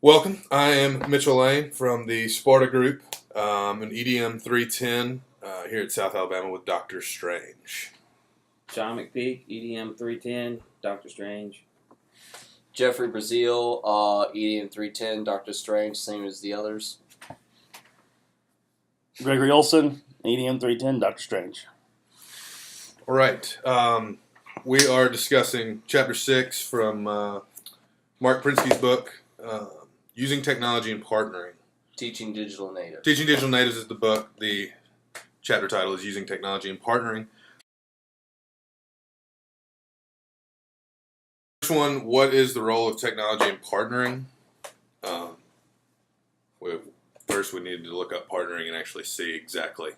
Welcome. I am Mitchell Lane from the Sparta Group, an EDM 310 here at South Alabama with Dr. Strange. Sean McPeak, EDM 310, Doctor Strange. Jeffrey Brazil, EDM 310, Doctor Strange, same as the others. Gregory Olson, EDM 310, Doctor Strange. All right. We are discussing Chapter 6 from Mark Prinsky's book, Using Technology and Partnering. Teaching Digital Natives. Teaching Digital Natives is the book. The chapter title is Using Technology and Partnering. First one, what is the role of technology in partnering? First, we needed to look up partnering and actually see exactly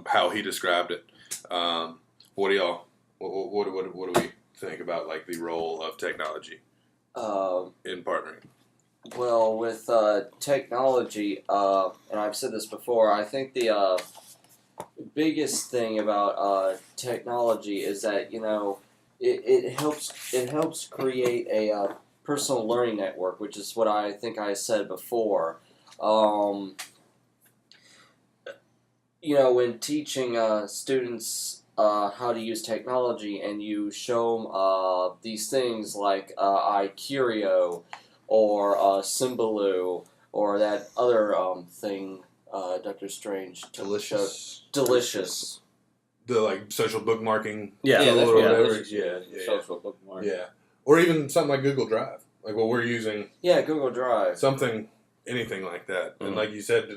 how he described it. What do y'all? What do we think about like the role of technology in partnering? Well, with technology, and I've said this before, I think the biggest thing about technology is that it helps create a personal learning network, which is what I think I said before. When teaching students how to use technology, and you show them these things like iCurio or Symbaloo or that other thing, Dr. Strange. Delicious. The like social bookmarking Yeah, tool that's or what whatever. delicious is. Social bookmark. Yeah. Or even something like Google Drive. Like what we're using. Yeah, Google Drive. Anything like that. And like you said,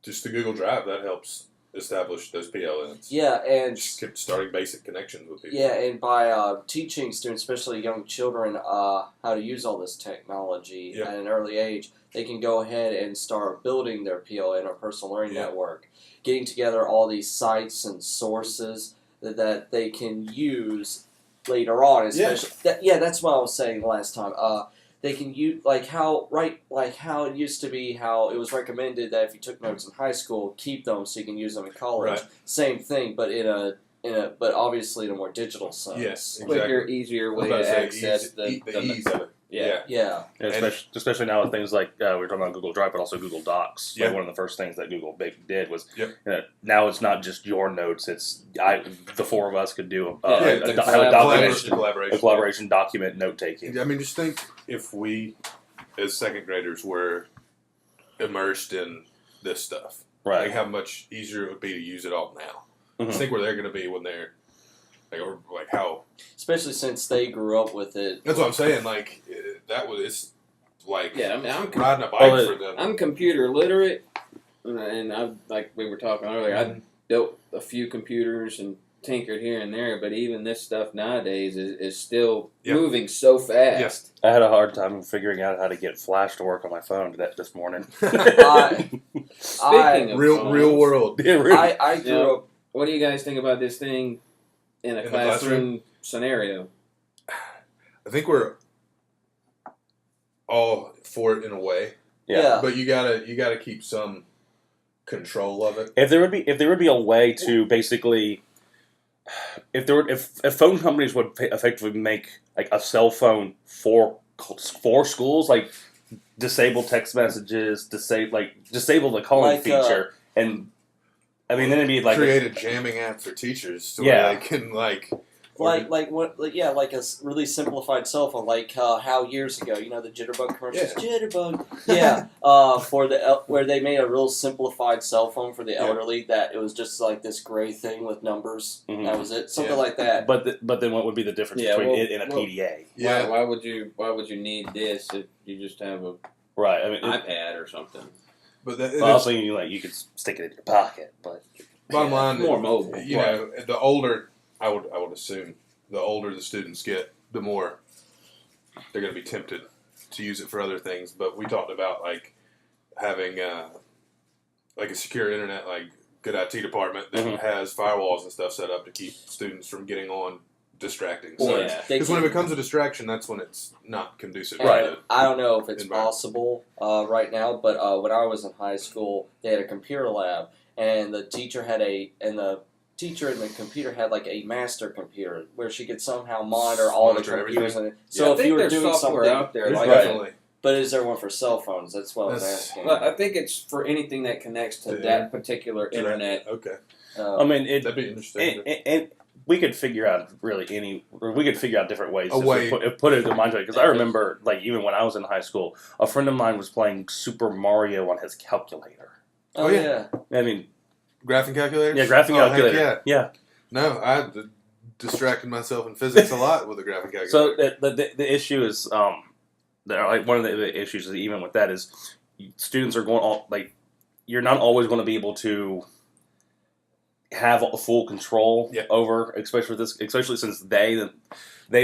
just the Google Drive, that helps establish those PLNs. Yeah, and Just keep starting basic connections with people. yeah, and by teaching students, especially young children, how to use all this technology Yeah. at an early age, they can go ahead and start building their PLN or personal learning Yeah. network, getting together all these sites and sources that they can use later on. Especially, that's what I was saying last time. They can use how it used to be, how it was recommended that if you took notes in high school, keep them so you can use them in college. Right. Same thing, but but obviously in a more digital sense. Yes, Quicker, exactly. easier I was way about to to say access the the ease of it. Yeah. Yeah. Especially now with things like we were talking about Google Drive, but also Google Docs. Yeah. Like one of the first things that Google did was Yep. now it's not just your notes; it's the four of us could do Yeah, a the document, collaboration. a document note taking. I mean, just think if we, as second graders, were immersed in this stuff. Right. Like how much easier it would be to use it all now. Mhm. Just think where they're going to be when they're like how. Especially since they grew up with it. That's what I'm saying. Like it's like Yeah, I mean, riding a bike Well, for them. I'm computer literate, and I've, like we were talking earlier, I built a few computers and tinkered here and there, but even this stuff nowadays is still Yep. moving so fast. Yes. I had a hard time figuring out how to get Flash to work on my phone this morning. I, Speaking of real phones, world. Yeah, really. I grew Yeah. up. What do you guys think about this thing in a In the classroom scenario? I think we're all for it in a way, Yeah. but you gotta keep some control of it. If there would be a way to basically, if phone companies would effectively make like a cell phone for schools, like disable text messages, disable the calling Like, feature, and I mean then it'd be like Create a jamming app for teachers so Yeah. they can like Like a really simplified cell phone, like how years ago, the Jitterbug commercials, Jitterbug, where they made a real simplified cell phone for the elderly, that it was just like this gray thing with numbers. Mhm. That was it, something Yeah. like that. but then what would be the difference Yeah, between well- it and a well- PDA? yeah. Why would you need this if you just have a Right. I mean, iPad or something? But that, well, also you could stick it in your pocket, but bottom line, more mobile. You know, the older I would assume, the older the students get, the more they're going to be tempted to use it for other things. But we talked about like having like a secure internet, like good IT department that Mhm. has firewalls and stuff set up to keep students from getting on distracting Or sites. Yeah. they Because when it can- becomes a distraction, that's when it's not conducive. And to I don't know if it's environment. possible right now, but when I was in high school, they had a computer lab, and the teacher in the computer had like a master computer where she could somehow monitor all the Monitor computers. everything. So I if think you were there's doing software something, out there There's like definitely. But is there one for cell phones? That's what I was That's- asking. Well, I think it's for anything that connects to Yeah. that particular internet. Okay, Uh, I mean, that'd be interesting. and we could figure out we could figure out different ways A to way. put it in mind. Because I remember, like, even when I was in high school, a friend of mine was playing Super Mario on his calculator. oh yeah. yeah. I mean, Graphing calculators. yeah, graphing Oh, heck calculator. yeah. No, I distracted myself in physics a lot with a graphing calculator. So the issue is like one of the issues is even with that is students are going all like you're not always going to be able to have full control Yeah. over, especially since they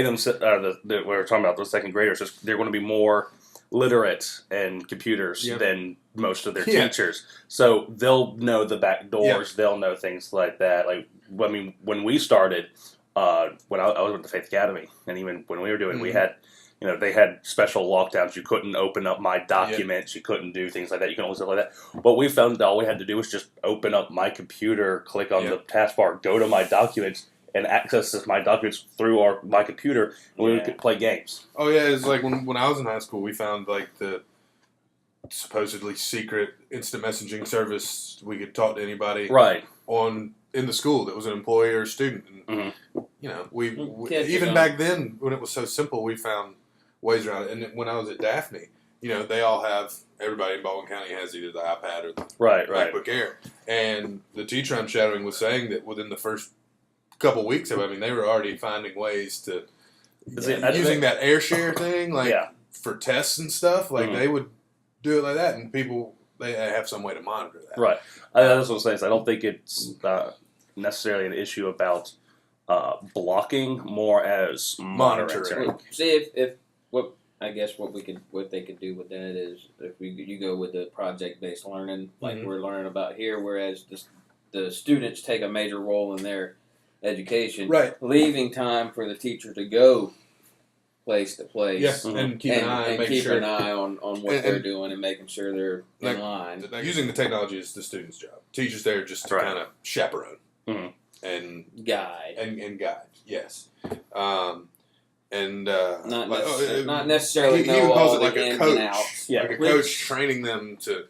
themselves we're talking about those second graders, they're going to be more literate in computers Yeah. than most of their Yeah. teachers, so they'll know the back doors, they'll know things like that. Like, I mean, when we started, when I was with the Faith Academy, and even when we were doing, we Mhm. had, they had special lockdowns. You couldn't open up My Documents. You couldn't do things like that. You can only stuff like that. But we found that all we had to do was just open up my computer, click on the taskbar, go to My Documents, and access My Documents through my computer, and we could play games. Oh yeah, it's like when I was in high school, we found like the supposedly secret instant messaging service. We could talk to anybody Right. in the school that was an employee or a student. And, we Kids even don't- back then when it was so simple, we found ways around it. And when I was at Daphne, they all have everybody in Baldwin County has either the iPad or the Right. MacBook Air. And the teacher I'm shadowing was saying that within the first couple weeks of it, I mean, they were already finding ways to using that AirShare thing, like for tests and stuff. Like they would do it like that, and people they have some way to monitor that. Right. That's what I'm saying. So I don't think it's necessarily an issue about blocking, more as monitoring. Well, see if what they could do with that is if you go with the project based learning like we're learning about here, whereas the students take a major role in their education, Right. leaving time for the teacher to go place to place, Yes, and keep an eye, and make keep sure. an eye on what And- they're doing and making sure they're Like- in line. Like, using the technology is the student's job. Teachers there just to Right. kind of chaperone Mhm. and Guide. and guide. Yes, and Not necessarily he know even calls all it the like a ins coach, and outs. Yeah. like a Which- coach training them to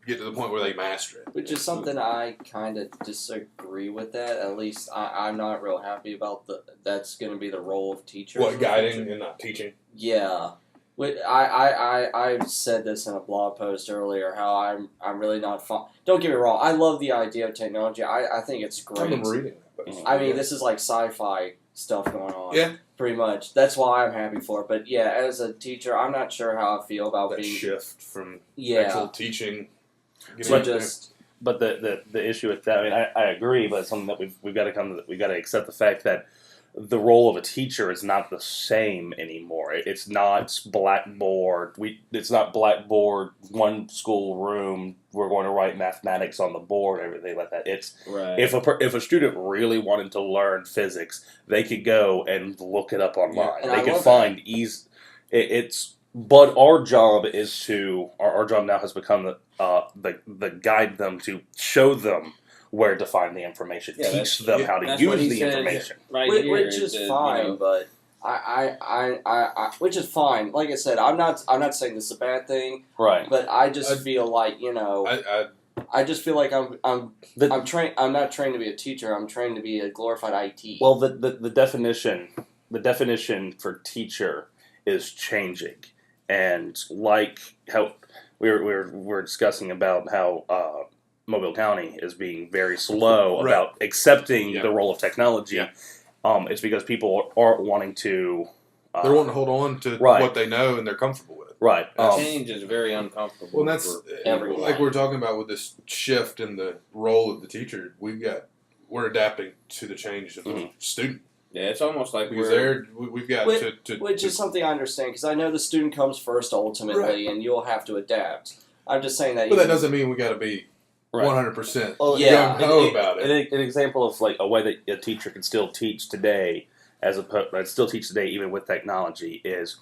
get to the point where they master it. Which is something I kind of disagree with. That at least I'm not real happy about. That's going to be the role of teachers. What in the guiding future. and not teaching? Yeah. I said this in a blog post earlier. How I'm really not fun. Don't get me wrong. I love the idea of technology. I think it's I great. remember reading that. But I mean, this is like sci-fi stuff going on. Yeah. Pretty much. That's why I'm happy for it. But yeah, as a teacher, I'm not sure how I feel about that being. shift from Yeah. actual teaching. So getting just. But the issue with that, I mean, I agree, but it's something that we've got to we've got to accept the fact that the role of a teacher is not the same anymore. It's not blackboard. It's not blackboard. One school room. We're going to write mathematics on the board. Everything like that. It's Right. if a student really wanted to learn physics, they could go and look it up online. and They I could love find But our job is to our job now has become the guide them, to show them where to find the information, Yeah, teach them how to that's what use he the said. information. Right Which, here which is that, fine, but I which is fine. Like I said, I'm not saying this is a bad thing, Right. but I just feel like I just feel like I'm trained. I'm not trained to be a teacher. I'm trained to be a glorified IT. Well, the definition for teacher is changing, and like how we're discussing about how Mobile County is being very slow Right. about accepting Yeah. the role of technology. Yeah. It's because people aren't wanting to. they're wanting to hold on to Right. what they know and they're comfortable with. Right. change is very uncomfortable. Well, and that's for everyone. like we're talking about with this shift in the role of the teacher. We're adapting to the change of the student Yeah, it's almost like because we've got to which is something I understand because I know the student comes first ultimately, Right. and you'll have to adapt. I'm just saying that. But that doesn't mean we got to be Right. 100% Well, Yeah. gung ho about it. An example of like a way that a teacher can still teach today, still teach today even with technology, is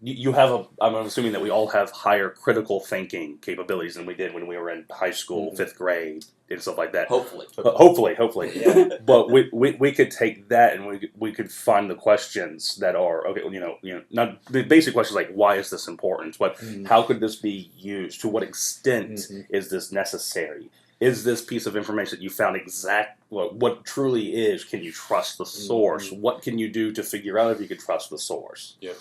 you have I'm assuming that we all have higher critical thinking capabilities than we did when we were in high school, 5th grade, and stuff like that. Hopefully. Hopefully. Yeah. But we could take that and we could find the questions that are okay. Not the basic questions like why is this important, but how could this be used? To what extent is this necessary? Is this piece of information that you found what truly is? Can you trust the source? What can you do to figure out if you can trust the source? Yep.